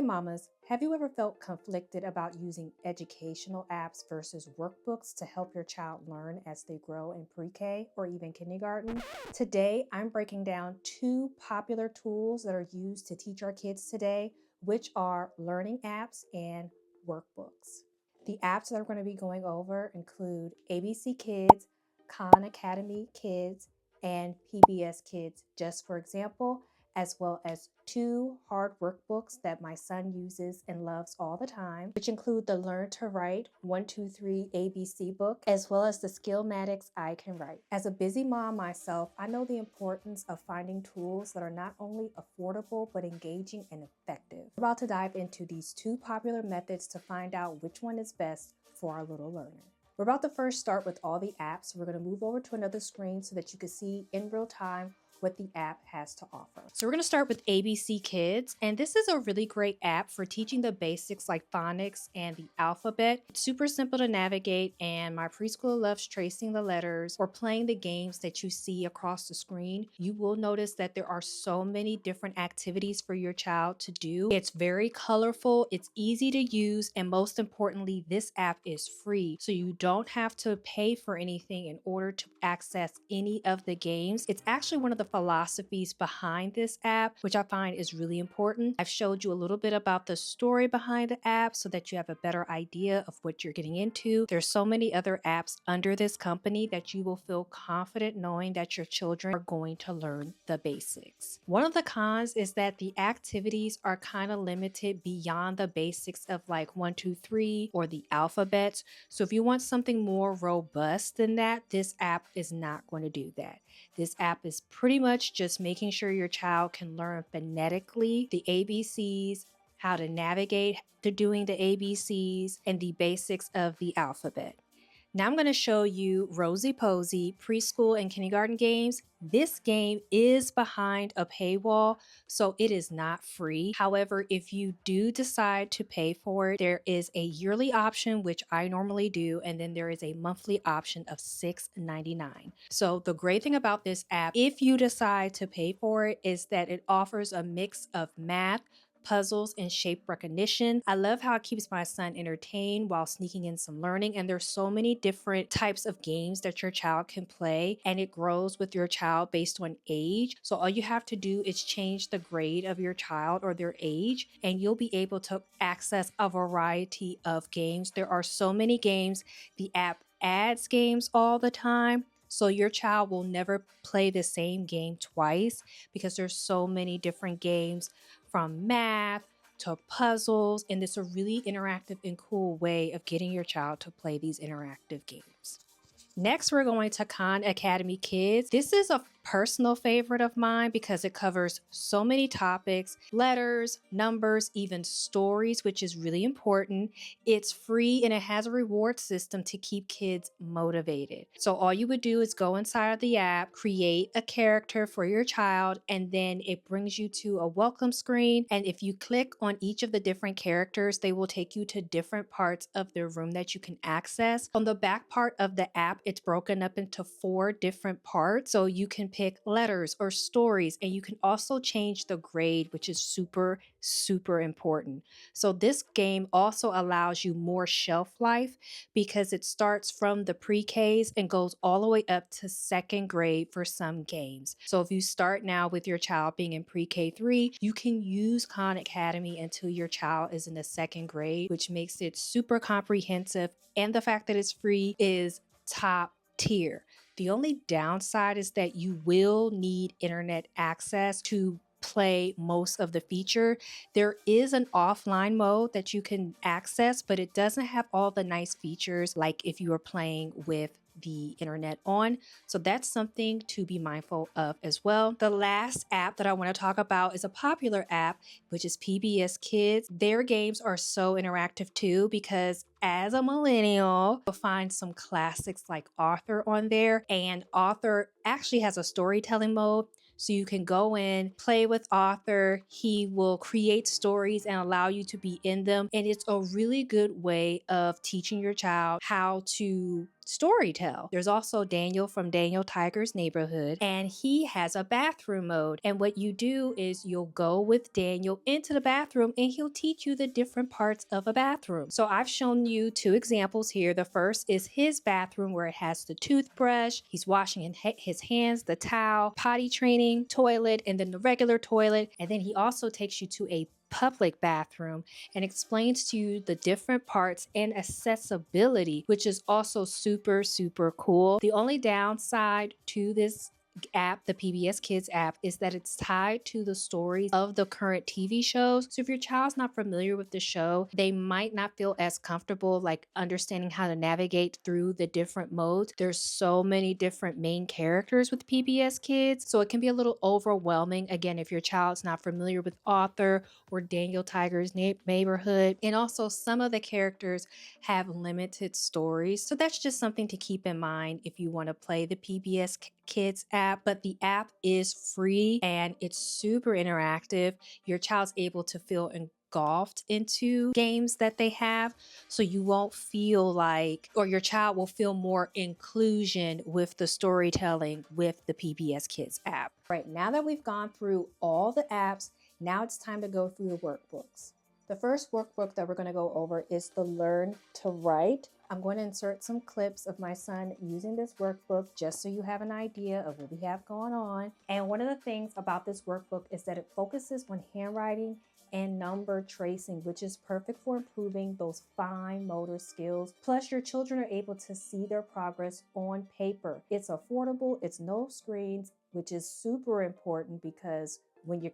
Hey mamas, have you ever felt conflicted about using educational apps versus workbooks to help your child learn as they grow in pre-K or even kindergarten? Today, I'm breaking down two popular tools that are used to teach our kids today, which are learning apps and workbooks. The apps that I'm going to be going over include ABC Kids, Khan Academy Kids, and PBS Kids, just for example, as well as two hard workbooks that my son uses and loves all the time, which include the Learn to Write 1, 2, 3 ABC book, as well as the Skillmatics I Can Write. As a busy mom myself, I know the importance of finding tools that are not only affordable, but engaging and effective. We're about to dive into these two popular methods to find out which one is best for our little learner. We're about to first start with all the apps. We're going to move over to another screen so that you can see in real time what the app has to offer. So we're going to start with ABC Kids, and this is a really great app for teaching the basics like phonics and the alphabet. It's super simple to navigate, and my preschooler loves tracing the letters or playing the games that you see across the screen. You will notice that there are so many different activities for your child to do. It's very colorful, it's easy to use, and most importantly, this app is free, so you don't have to pay for anything in order to access any of the games. It's actually one of the philosophies behind this app, which I find is really important. I've showed you a little bit about the story behind the app so that you have a better idea of what you're getting into. There's so many other apps under this company that you will feel confident knowing that your children are going to learn the basics. One of the cons is that the activities are kind of limited beyond the basics of like 1, 2, 3 or the alphabet. So if you want something more robust than that, this app is not going to do that. This app is pretty much just making sure your child can learn phonetically the ABCs, how to navigate to doing the ABCs, and the basics of the alphabet. Now I'm going to show you ROSI Posy preschool and kindergarten games. This game is behind a paywall, so it is not free. However, if you do decide to pay for it, there is a yearly option, which I normally do, and then there is a monthly option of $6.99. So the great thing about this app, if you decide to pay for it, is that it offers a mix of math, puzzles, and shape recognition. I love how it keeps my son entertained while sneaking in some learning, and there's so many different types of games that your child can play, and it grows with your child based on age. So all you have to do is change the grade of your child or their age, and you'll be able to access a variety of games. There are so many games. The app adds games all the time, so your child will never play the same game twice because there's so many different games, from math to puzzles, and it's a really interactive and cool way of getting your child to play these interactive games. Next, we're going to Khan Academy Kids. This is a personal favorite of mine because it covers so many topics, letters, numbers, even stories, which is really important. It's free and it has a reward system to keep kids motivated. So all you would do is go inside of the app, create a character for your child, and then it brings you to a welcome screen. And if you click on each of the different characters, they will take you to different parts of the room that you can access. On the back part of the app, it's broken up into 4 different parts. So you can pick letters or stories, and you can also change the grade, which is super, super important. So this game also allows you more shelf life because it starts from the pre-Ks and goes all the way up to 2nd grade for some games. So if you start now with your child being in pre-K 3, you can use Khan Academy until your child is in the 2nd grade, which makes it super comprehensive. And the fact that it's free is top tier. The only downside is that you will need internet access to play most of the feature. There is an offline mode that you can access, but it doesn't have all the nice features like if you are playing with the internet on. So that's something to be mindful of as well. The last app that I want to talk about is a popular app, which is PBS Kids. Their games are so interactive too, because as a millennial, you'll find some classics like Author on there, and Author actually has a storytelling mode. So you can go in, play with Author. He will create stories and allow you to be in them. And it's a really good way of teaching your child how to storytell. There's also Daniel from Daniel Tiger's Neighborhood, and he has a bathroom mode. And what you do is you'll go with Daniel into the bathroom and he'll teach you the different parts of a bathroom. So I've shown you 2 examples here. The first is his bathroom where it has the toothbrush, he's washing his hands, the towel, potty training, toilet, and then the regular toilet. And then he also takes you to a public bathroom and explains to you the different parts and accessibility, which is also super, super cool. The only downside to this app, the PBS Kids app, is that it's tied to the stories of the current TV shows. So if your child's not familiar with the show, they might not feel as comfortable like understanding how to navigate through the different modes. There's so many different main characters with PBS Kids, so it can be a little overwhelming, again, if your child's not familiar with Author or Daniel Tiger's Neighborhood. And also some of the characters have limited stories. So that's just something to keep in mind if you want to play the PBS Kids app. But the app is free and it's super interactive. Your child's able to feel engulfed into games that they have, so you won't feel like, or your child will feel more inclusion with the storytelling with the PBS Kids app. Right, now that we've gone through all the apps, now it's time to go through the workbooks. The first workbook that we're going to go over is the Learn to Write. I'm going to insert some clips of my son using this workbook just so you have an idea of what we have going on. And one of the things about this workbook is that it focuses on handwriting and number tracing, which is perfect for improving those fine motor skills. Plus, your children are able to see their progress on paper. It's affordable, it's no screens, which is super important because when your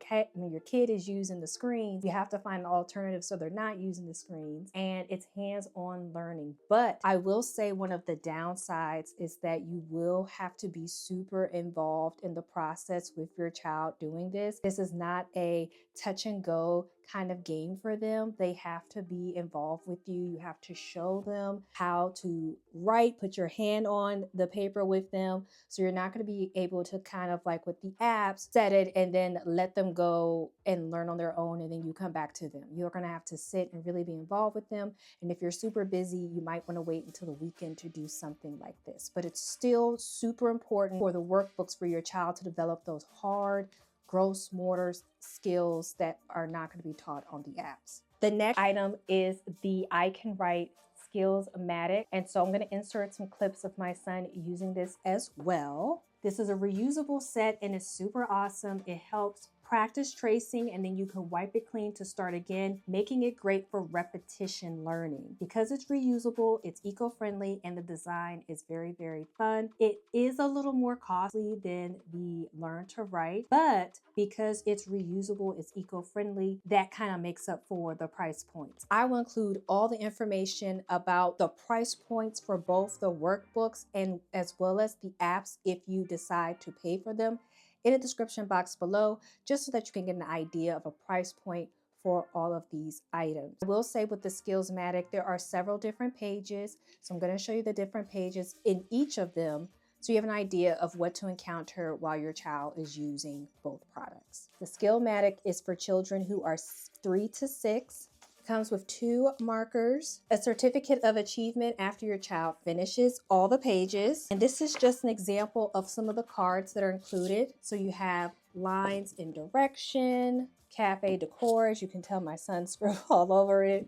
kid is using the screens, you have to find an alternative so they're not using the screens, and it's hands-on learning. But I will say one of the downsides is that you will have to be super involved in the process with your child doing this. This is not a touch and go kind of game for them. They have to be involved with you. You have to show them how to write, put your hand on the paper with them. So you're not going to be able to kind of like with the apps, set it and then let them go and learn on their own, and then you come back to them. You're going to have to sit and really be involved with them. And if you're super busy, you might want to wait until the weekend to do something like this. But it's still super important for the workbooks for your child to develop those hard, gross motor skills that are not going to be taught on the apps. The next item is the I Can Write Skills-Matic. And so I'm going to insert some clips of my son using this as well. This is a reusable set and it's super awesome. It helps practice tracing and then you can wipe it clean to start again, making it great for repetition learning. Because it's reusable, it's eco-friendly, and the design is very, very fun. It is a little more costly than the Learn to Write, but because it's reusable, it's eco-friendly, that kind of makes up for the price points. I will include all the information about the price points for both the workbooks and as well as the apps if you decide to pay for them in the description box below, just so that you can get an idea of a price point for all of these items. I will say with the Skills-Matic, there are several different pages. So I'm going to show you the different pages in each of them so you have an idea of what to encounter while your child is using both products. The Skills-Matic is for children who are 3 to 6. Comes with 2 markers, a certificate of achievement after your child finishes all the pages. And this is just an example of some of the cards that are included. So you have lines in direction, cafe decor, as you can tell my son scribbled all over it.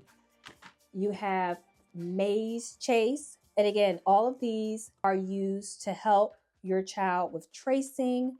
You have maze chase. And again, all of these are used to help your child with tracing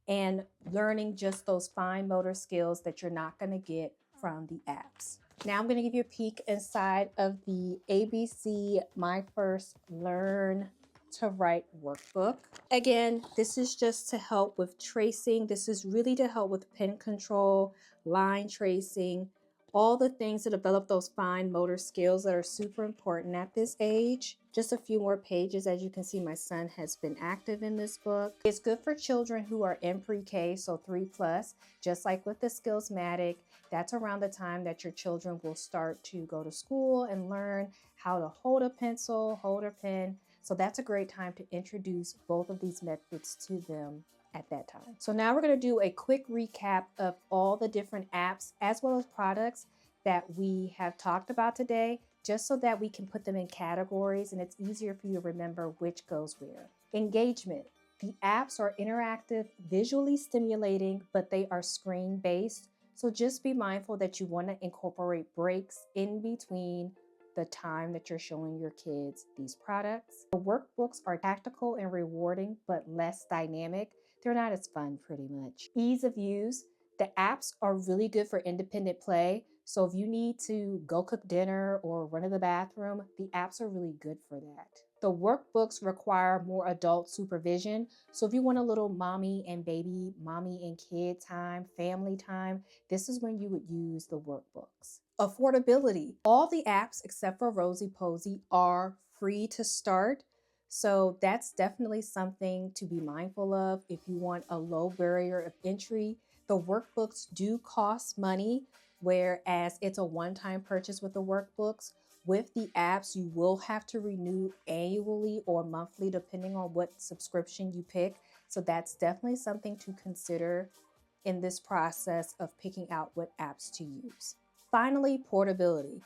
and learning just those fine motor skills that you're not going to get from the apps. Now I'm going to give you a peek inside of the ABC My First Learn to Write workbook. Again, this is just to help with tracing. This is really to help with pen control, line tracing, all the things to develop those fine motor skills that are super important at this age. Just a few more pages. As you can see, my son has been active in this book. It's good for children who are in pre-K, so 3+, just like with the Skills-Matic. That's around the time that your children will start to go to school and learn how to hold a pencil, hold a pen. So that's a great time to introduce both of these methods to them at that time. So now we're going to do a quick recap of all the different apps as well as products that we have talked about today. just so that we can put them in categories and it's easier for you to remember which goes where. Engagement. The apps are interactive, visually stimulating, but they are screen-based. So just be mindful that you want to incorporate breaks in between the time that you're showing your kids these products. The workbooks are tactical and rewarding, but less dynamic. They're not as fun, pretty much. Ease of use. The apps are really good for independent play. So if you need to go cook dinner or run to the bathroom, the apps are really good for that. The workbooks require more adult supervision. So if you want a little mommy and baby, mommy and kid time, family time, this is when you would use the workbooks. Affordability. All the apps except for ROSI POSI are free to start. So that's definitely something to be mindful of if you want a low barrier of entry. The workbooks do cost money, whereas it's a one-time purchase with the workbooks. With the apps, you will have to renew annually or monthly, depending on what subscription you pick. So that's definitely something to consider in this process of picking out what apps to use. Finally, portability.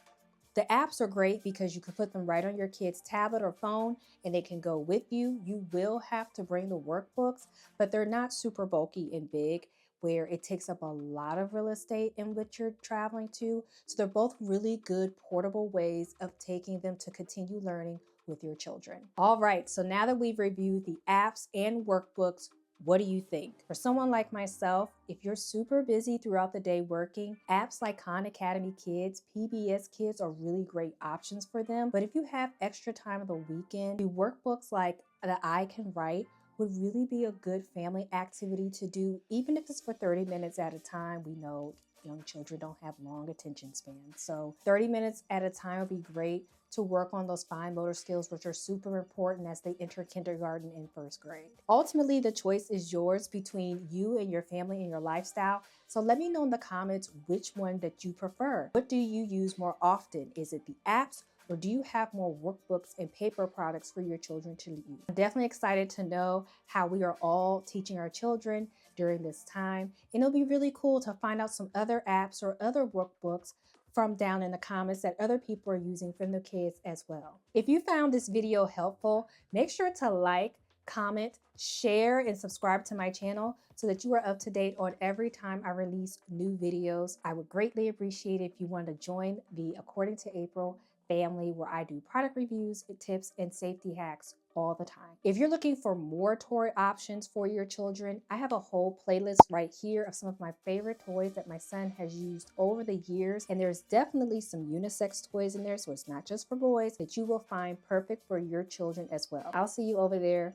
The apps are great because you can put them right on your kid's tablet or phone and they can go with you. You will have to bring the workbooks, but they're not super bulky and big where it takes up a lot of real estate in which you're traveling to. So they're both really good portable ways of taking them to continue learning with your children. All right, so now that we've reviewed the apps and workbooks, what do you think? For someone like myself, if you're super busy throughout the day working, apps like Khan Academy Kids, PBS Kids are really great options for them. But if you have extra time of the weekend, the workbooks like the I Can Write would really be a good family activity to do, even if it's for 30 minutes at a time. We know young children don't have long attention spans. So 30 minutes at a time would be great to work on those fine motor skills, which are super important as they enter kindergarten and first grade. Ultimately, the choice is yours between you and your family and your lifestyle. So let me know in the comments which one that you prefer. What do you use more often? Is it the apps, or do you have more workbooks and paper products for your children to use? I'm definitely excited to know how we are all teaching our children during this time. And it'll be really cool to find out some other apps or other workbooks from down in the comments that other people are using for their kids as well. If you found this video helpful, make sure to like, comment, share, and subscribe to my channel so that you are up to date on every time I release new videos. I would greatly appreciate it if you wanted to join the According to April family, where I do product reviews, tips, and safety hacks all the time. If you're looking for more toy options for your children, I have a whole playlist right here of some of my favorite toys that my son has used over the years. And there's definitely some unisex toys in there, so it's not just for boys, that you will find perfect for your children as well. I'll see you over there.